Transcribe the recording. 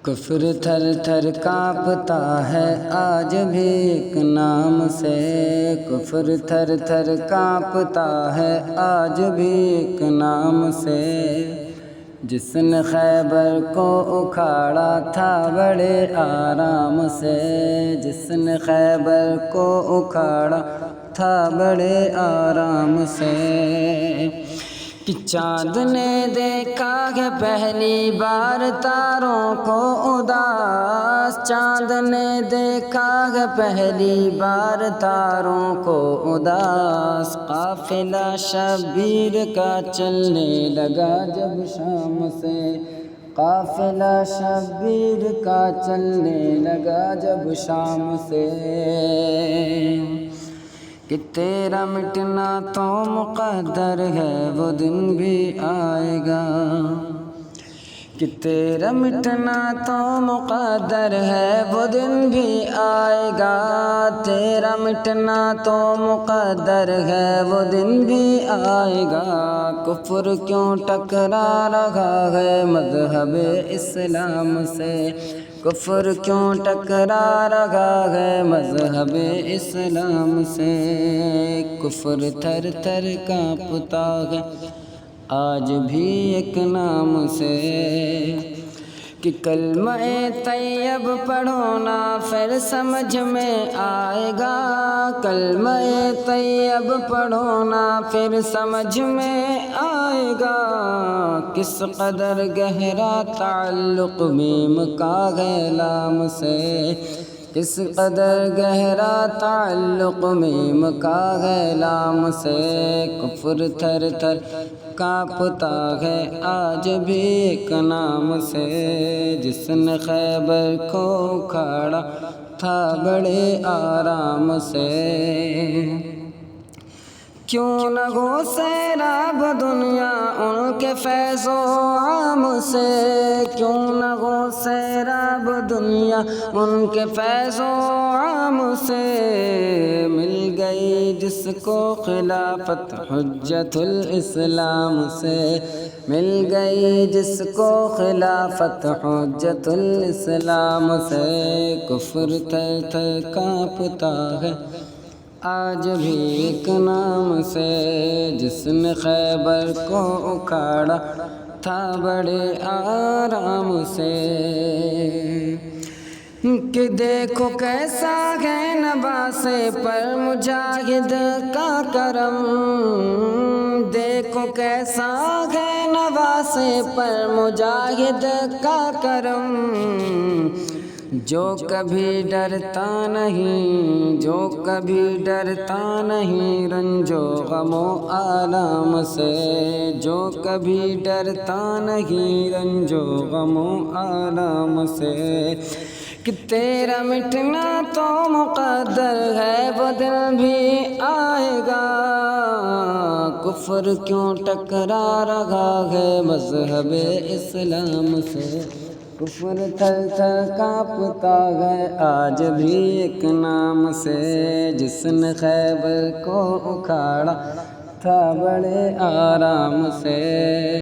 کفر تھر تھر کانپتا ہے آج بھی ایک نام سے، کفر تھر تھر کانپتا ہے آج بھی ایک نام سے، جس نے خیبر کو اکھاڑا تھا بڑے آرام سے، جس نے خیبر کو اکھاڑا تھا بڑے آرام سے، کہ چاند نے دیکھا ہے پہلی بار تاروں کو اداس، چاند نے دیکھا ہے پہلی بار تاروں کو اداس، قافلہ شبیر کا چلنے لگا جب شام سے، قافلہ شبیر کا چلنے لگا جب شام سے، کہ تیرا مٹنا تو مقدر ہے وہ دن بھی آئے گا، کہ تیرا مٹنا تو مقدر ہے وہ دن بھی آئے گا، تیرا مٹنا تو مقدر ہے وہ دن بھی آئے گا، کفر کیوں ٹکرا رہا ہے مذہب اسلام سے، کفر کیوں ٹکرا رہا ہے مذہب اسلام سے، کفر تھر تھر کانپتا ہے آج بھی ایک نام سے، کہ کلمہ طیب پڑھو نا پھر سمجھ میں آئے گا، کلمہ طیب پڑھو نا پھر سمجھ میں آئے گا، کس قدر گہرا تعلق میم کا ہے لام سے، کس قدر گہرا تعلق میم کا ہے لام سے، کفر تھر تھر کانپتا ہے آج بھی ایک نام سے، جس نے خیبر کو اکھاڑا تھا بڑے آرام سے، کیوں نہ ہو سیراب دنیا ان کے فیض و عام سے، کیوں نہ ہو سیراب دنیا ان کے فیض و عام سے، مل گئی جس کو خلافت حجت الاسلام سے، مل گئی جس کو خلافت حجت الاسلام سے، کفر تھر تھر کانپتا ہے آج بھی ایک نام سے، جس نے خیبر کو اکھاڑا تھا بڑے آرام سے، کہ دیکھو کیسا ہے نواسے پر مجاہد کا کرم، دیکھو کیسا ہے نواسے پر مجاہد کا کرم، جو کبھی ڈرتا نہیں، جو کبھی ڈرتا نہیں رنج و غم و آلام سے، جو کبھی ڈرتا نہیں رنج و غم و آلام سے، کہ تیرا مٹنا تو مقدر ہے وہ دن بھی آئے گا، کفر کیوں ٹکرا رہا ہے مذہب اسلام سے، کفر تھر تھر کانپتا ہے آج بھی ایک نام سے، جس نے خیبر کو اکھاڑا تھا بڑے آرام سے۔